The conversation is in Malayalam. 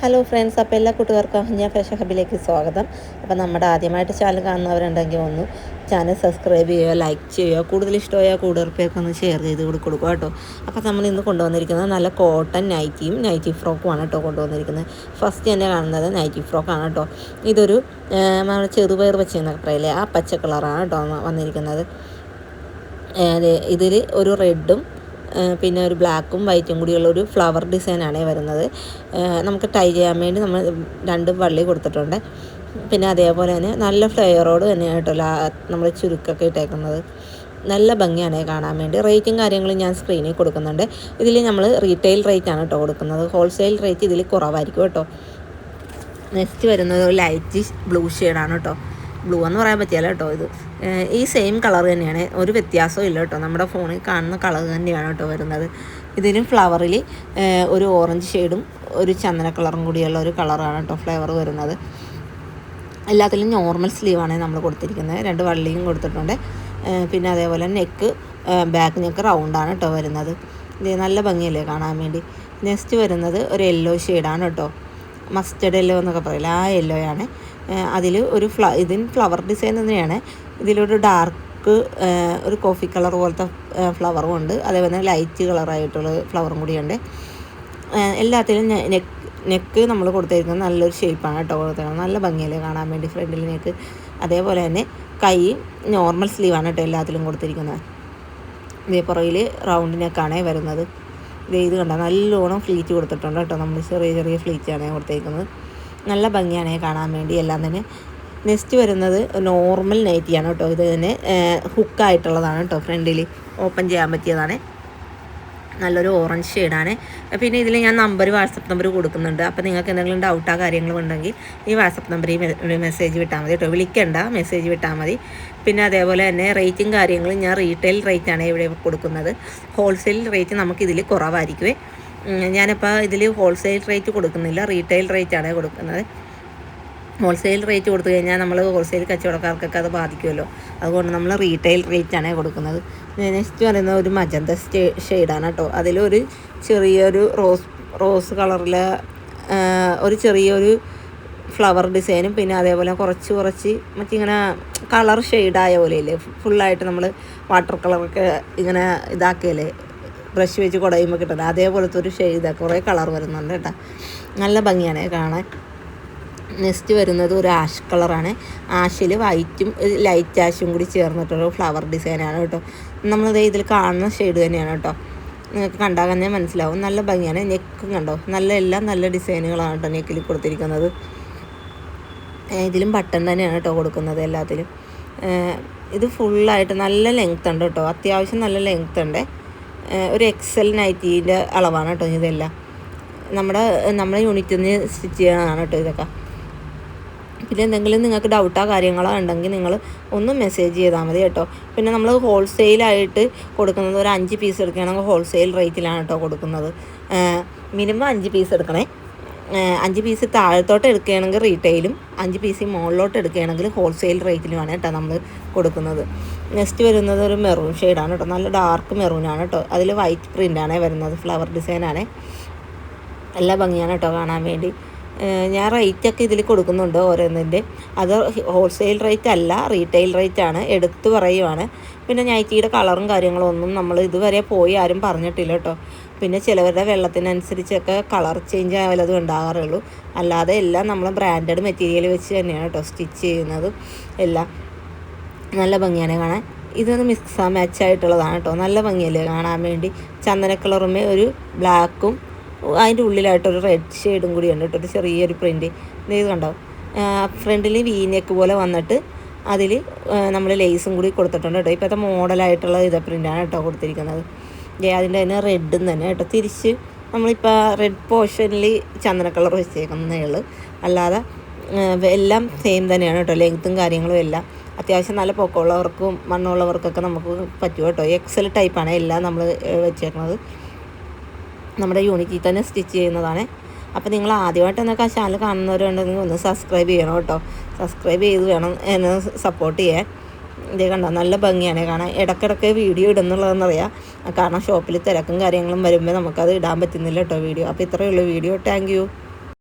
ഹലോ ഫ്രണ്ട്സ്, അപ്പോൾ എല്ലാ കൂട്ടുകാർക്കും ഞാൻ ഫാഷൻ ഹബിലേക്ക് സ്വാഗതം. അപ്പോൾ നമ്മുടെ ആദ്യമായിട്ട് ചാനൽ കാണുന്നവരുണ്ടെങ്കിൽ ഒന്ന് ചാനൽ സബ്സ്ക്രൈബ് ചെയ്യുക, ലൈക്ക് ചെയ്യുക, കൂടുതൽ ഇഷ്ടമായാൽ കൂടുതൽ പേർക്ക് ഒന്ന് ഷെയർ ചെയ്ത് കൊടുക്കുക കേട്ടോ. അപ്പോൾ നമ്മൾ ഇന്ന് കൊണ്ടുവന്നിരിക്കുന്നത് നല്ല കോട്ടൺ നൈറ്റി ഫ്രോക്കുമാണ് കേട്ടോ കൊണ്ടുവന്നിരിക്കുന്നത്. ഫസ്റ്റ് തന്നെ കാണുന്നത് നൈറ്റി ഫ്രോക്കാണ് കേട്ടോ. ഇതൊരു നമ്മൾ ചെറുപയർ വെച്ചെന്നൊക്കെ പറയില്ലേ, ആ പച്ച കളറാണ് കേട്ടോ വന്നിരിക്കുന്നത്. ഇതിൽ ഒരു റെഡും പിന്നെ ഒരു ബ്ലാക്കും വൈറ്റും കൂടിയുള്ള ഒരു ഫ്ലവർ ഡിസൈനാണ് വരുന്നത്. നമുക്ക് ടൈ ചെയ്യാൻ വേണ്ടി നമ്മൾ 2 വള്ളി കൊടുത്തിട്ടുണ്ട്. പിന്നെ അതേപോലെ തന്നെ നല്ല ഫ്ലെയറോട് തന്നെയായിട്ടല്ല നമ്മൾ ചുരുക്കൊക്കെ ഇട്ടേക്കുന്നത്. നല്ല ഭംഗിയാണ് കാണാൻ വേണ്ടി. റേറ്റും കാര്യങ്ങളും ഞാൻ സ്ക്രീനിൽ കൊടുക്കുന്നുണ്ട്. ഇതിൽ നമ്മൾ റീറ്റെയിൽ റേറ്റാണ് കേട്ടോ കൊടുക്കുന്നത്. ഹോൾസെയിൽ റേറ്റ് ഇതിൽ കുറവായിരിക്കും കേട്ടോ. നെക്സ്റ്റ് വരുന്നത് ഒരു ലൈറ്റ് ബ്ലൂ ഷെയ്ഡാണ് കേട്ടോ. ബ്ലൂ എന്ന് പറയാൻ പറ്റിയല്ല കേട്ടോ. ഇത് ഈ സെയിം കളർ തന്നെയാണ്, ഒരു വ്യത്യാസവും ഇല്ല കേട്ടോ. നമ്മുടെ ഫോണിൽ കാണുന്ന കളർ തന്നെയാണ് കേട്ടോ വരുന്നത്. ഇതിലും ഫ്ലവറിൽ ഒരു ഓറഞ്ച് ഷെയ്ഡും ഒരു ചന്ദന കളറും കൂടിയുള്ള ഒരു കളറാണ് കേട്ടോ ഫ്ലേവർ വരുന്നത്. എല്ലാത്തിലും നോർമൽ സ്ലീവാണ് നമ്മൾ കൊടുത്തിരിക്കുന്നത്. 2 വള്ളിയും കൊടുത്തിട്ടുണ്ട്. പിന്നെ അതേപോലെ ബാക്ക് നെക്ക് റൗണ്ടാണ് കേട്ടോ വരുന്നത്. ഇത് നല്ല ഭംഗിയല്ലേ കാണാൻ വേണ്ടി. നെക്സ്റ്റ് വരുന്നത് ഒരു യെല്ലോ ഷെയ്ഡാണ് കേട്ടോ. മസ്റ്റർഡ് യെല്ലോ എന്നൊക്കെ പറയില്ല, ആ യെല്ലോയാണ്. അതിൽ ഒരു ഇതിന് ഫ്ലവർ ഡിസൈൻ തന്നെയാണ്. ഇതിലൊരു ഡാർക്ക് ഒരു കോഫി കളർ പോലത്തെ ഫ്ലവറും ഉണ്ട്. അതേപോലെ ലൈറ്റ് കളറായിട്ടുള്ള ഫ്ലവറും കൂടിയുണ്ട്. എല്ലാത്തിലും നെക്ക് നമ്മൾ കൊടുത്തിരിക്കുന്നത് നല്ലൊരു ഷേപ്പാണ് കേട്ടോ കൊടുത്തിരിക്കുന്നത്. നല്ല ഭംഗിയല്ലേ കാണാൻ വേണ്ടി ഫ്രണ്ടിൽ നെക്ക്. അതേപോലെ തന്നെ കൈ നോർമൽ സ്ലീവാണ് കേട്ടോ എല്ലാത്തിലും കൊടുത്തിരിക്കുന്നത്. ഇതേ പുറകിൽ റൗണ്ട് നെക്കാണ് വരുന്നത്. ഇത് കണ്ടോ, നല്ലോണം ഫ്ലീറ്റ് കൊടുത്തിട്ടുണ്ട് കേട്ടോ. നമ്മൾ ചെറിയ ഫ്ലീറ്റാണ് കൊടുത്തിരിക്കുന്നത്. നല്ല ഭംഗിയാണ് കാണാൻ വേണ്ടി എല്ലാം തന്നെ. നെക്സ്റ്റ് വരുന്നത് നോർമൽ നൈറ്റിയാണ് കേട്ടോ. ഇത് തന്നെ ഹുക്കായിട്ടുള്ളതാണ് കേട്ടോ. ഫ്രണ്ടിൽ ഓപ്പൺ ചെയ്യാൻ പറ്റിയതാണ്. നല്ലൊരു ഓറഞ്ച് ഷെയ്ഡാണ്. പിന്നെ ഇതിൽ ഞാൻ വാട്സപ്പ് നമ്പർ കൊടുക്കുന്നുണ്ട്. അപ്പോൾ നിങ്ങൾക്ക് എന്തെങ്കിലും ഡൗട്ടോ കാര്യങ്ങളും ഉണ്ടെങ്കിൽ ഈ വാട്സപ്പ് നമ്പറിൽ മെസ്സേജ് വിട്ടാൽ മതി കേട്ടോ. വിളിക്കണ്ട, മെസ്സേജ് വിട്ടാൽ മതി. പിന്നെ അതേപോലെ തന്നെ റേറ്റും കാര്യങ്ങളും ഞാൻ റീറ്റെയിൽ റേറ്റാണ് ഇവിടെ കൊടുക്കുന്നത്. ഹോൾസെയിൽ റേറ്റ് നമുക്കിതിൽ കുറവായിരിക്കുമേ. ഞാനിപ്പോൾ ഇതിൽ ഹോൾസെയിൽ റേറ്റ് കൊടുക്കുന്നില്ല, റീറ്റെയിൽ റേറ്റാണ് കൊടുക്കുന്നത്. ഹോൾസെയിൽ റേറ്റ് കൊടുത്തു കഴിഞ്ഞാൽ നമ്മൾ ഹോൾസെയിൽ കച്ചവടക്കാർക്കൊക്കെ അത് ബാധിക്കുമല്ലോ. അതുകൊണ്ട് നമ്മൾ റീറ്റെയിൽ റേറ്റാണ് കൊടുക്കുന്നത്. നെക്സ്റ്റ് പറയുന്നത് ഒരു മജന്ത ഷെയ്ഡാണ് കേട്ടോ. അതിലൊരു ചെറിയൊരു റോസ് കളറിൽ ഒരു ചെറിയൊരു ഫ്ലവർ ഡിസൈനും പിന്നെ അതേപോലെ കുറച്ച് മറ്റിങ്ങനെ കളർ ഷെയ്ഡായ പോലെയില്ലേ, ഫുള്ളായിട്ട് നമ്മൾ വാട്ടർ കളറൊക്കെ ഇങ്ങനെ ഇതാക്കിയല്ലേ ബ്രഷ് വെച്ച് കുടയുമ്പോൾ കിട്ടുന്നത്, അതേപോലത്തെ ഒരു ഷെയ്ഡ് കുറേ കളർ വരുന്നുണ്ട് കേട്ടോ. നല്ല ഭംഗിയാണ് കാണാൻ. നെക്സ്റ്റ് വരുന്നത് ഒരു ആഷ് കളറാണ്. ആഷിൽ വൈറ്റും ലൈറ്റ് ആഷും കൂടി ചേർന്നിട്ടൊരു ഫ്ലവർ ഡിസൈനാണ് കേട്ടോ. നമ്മളിത് ഇതിൽ കാണുന്ന ഷെയ്ഡ് തന്നെയാണ് കേട്ടോ. നിങ്ങൾക്ക് കണ്ടാൽ തന്നെ മനസ്സിലാവും. നല്ല ഭംഗിയാണ്. നെക്കും കണ്ടോ, എല്ലാം നല്ല ഡിസൈനുകളാണ് കേട്ടോ നെക്കിൽ കൊടുത്തിരിക്കുന്നത്. ഇതിലും ബട്ടൺ തന്നെയാണ് കേട്ടോ കൊടുക്കുന്നത് എല്ലാത്തിലും. ഇത് ഫുള്ളായിട്ട് നല്ല ലെങ്ത് ഉണ്ട് കേട്ടോ. അത്യാവശ്യം നല്ല ലെങ്ത് ഉണ്ട്. ഒരു എക്സൽ നൈറ്റീൻ്റെ അളവാണ് കേട്ടോ ഇതെല്ലാം. നമ്മുടെ യൂണിറ്റിൽ നിന്ന് സ്റ്റിച്ച് ചെയ്യണതാണ് കേട്ടോ ഇതൊക്കെ. പിന്നെ എന്തെങ്കിലും നിങ്ങൾക്ക് ഡൗട്ടോ കാര്യങ്ങളോ ഉണ്ടെങ്കിൽ നിങ്ങൾ ഒന്ന് മെസ്സേജ് ചെയ്താൽ മതി കേട്ടോ. പിന്നെ നമ്മൾ ഹോൾസെയിലായിട്ട് കൊടുക്കുന്നത് ഒരു 5 പീസ് എടുക്കുകയാണെങ്കിൽ ഹോൾസെയിൽ റേറ്റിലാണ് കേട്ടോ കൊടുക്കുന്നത്. മിനിമം 5 പീസ് എടുക്കണേ. 5 പീസ് താഴത്തോട്ട് എടുക്കുകയാണെങ്കിൽ റീറ്റെയിലും 5 പീസ് മുകളിലോട്ട് എടുക്കുകയാണെങ്കിൽ ഹോൾസെയിൽ റേറ്റിലുമാണ് കേട്ടോ നമ്മൾ കൊടുക്കുന്നത്. നെക്സ്റ്റ് വരുന്നത് ഒരു മെറൂൺ ഷെയ്ഡാണ് കേട്ടോ. നല്ല ഡാർക്ക് മെറൂനാണ് കേട്ടോ. അതിൽ വൈറ്റ് പ്രിൻ്റാണ് വരുന്നത്, ഫ്ലവർ ഡിസൈനാണ്. എല്ലാ ഭംഗിയാണ് കേട്ടോ കാണാൻ വേണ്ടി. ഞാൻ റേറ്റൊക്കെ ഇതിൽ കൊടുക്കുന്നുണ്ട് ഓരോന്നിൻ്റെ. അത് ഹോൾസെയിൽ റേറ്റ് അല്ല, റീറ്റെയിൽ റേറ്റാണ്, എടുത്തു പറയുവാണ്. പിന്നെ നൈറ്റിയുടെ കളറും കാര്യങ്ങളും ഒന്നും നമ്മൾ ഇതുവരെ പോയി ആരും പറഞ്ഞിട്ടില്ല കേട്ടോ. പിന്നെ ചിലവരുടെ വെള്ളത്തിനനുസരിച്ചൊക്കെ കളർ ചേഞ്ച് ആയാലതും ഉണ്ടാകാറുള്ളൂ. അല്ലാതെ എല്ലാം നമ്മൾ ബ്രാൻഡഡ് മെറ്റീരിയൽ വെച്ച് തന്നെയാണ് കേട്ടോ സ്റ്റിച്ച് ചെയ്യുന്നത്. എല്ലാം നല്ല ഭംഗിയാണ് കാണാൻ. ഇതൊന്ന് മിക്സ് മാച്ചായിട്ടുള്ളതാണ് കേട്ടോ. നല്ല ഭംഗിയല്ലേ കാണാൻ വേണ്ടി. ചന്ദന കളറുമേ ഒരു ബ്ലാക്കും അതിൻ്റെ ഉള്ളിലായിട്ടൊരു റെഡ് ഷെയ്ഡും കൂടി ഉണ്ട് കേട്ടോ. ഒരു ചെറിയൊരു പ്രിൻറ്റ് ഇത് കണ്ടോ. ഫ്രണ്ടിൽ വീനെക്ക് പോലെ വന്നിട്ട് അതിൽ നമ്മൾ ലേസും കൂടി കൊടുത്തിട്ടുണ്ട് കേട്ടോ. ഇപ്പോഴത്തെ മോഡലായിട്ടുള്ള പ്രിൻ്റാണ് കേട്ടോ കൊടുത്തിരിക്കുന്നത്. അതിൻ്റെ തന്നെ റെഡും തന്നെ കേട്ടോ. തിരിച്ച് നമ്മളിപ്പോൾ റെഡ് പോർഷനിൽ ചന്ദന കളർ വെച്ചേക്കുന്നതേ ഉള്ളൂ. അല്ലാതെ എല്ലാം സെയിം തന്നെയാണ് കേട്ടോ. ലെങ്ത്തും കാര്യങ്ങളും എല്ലാം അത്യാവശ്യം നല്ല പൊക്കമുള്ളവർക്കും മണ്ണുള്ളവർക്കൊക്കെ നമുക്ക് പറ്റും കേട്ടോ. എക്സൽ ടൈപ്പാണ് എല്ലാം നമ്മൾ വെച്ചേക്കുന്നത്. നമ്മുടെ യൂണിറ്റിൽ തന്നെ സ്റ്റിച്ച് ചെയ്യുന്നതാണ്. അപ്പോൾ നിങ്ങൾ ആദ്യമായിട്ട് എന്നൊക്കെ ആ ചാനൽ കാണുന്നവരുണ്ടെങ്കിൽ ഒന്ന് സബ്സ്ക്രൈബ് ചെയ്യണം കേട്ടോ. സബ്സ്ക്രൈബ് ചെയ്ത് വേണം എന്നെ സപ്പോർട്ട് ചെയ്യാൻ. ഇതേ കണ്ടോ, നല്ല ഭംഗിയാണ് കാണാൻ. ഇടയ്ക്കിടയ്ക്ക് വീഡിയോ ഇടുന്നുള്ളതെന്നറിയാം. കാരണം ഷോപ്പിൽ തിരക്കും കാര്യങ്ങളും വരുമ്പോൾ നമുക്കത് ഇടാൻ പറ്റുന്നില്ല കേട്ടോ വീഡിയോ. അപ്പോൾ ഇത്രയേ ഉള്ളൂ വീഡിയോ. Thank you.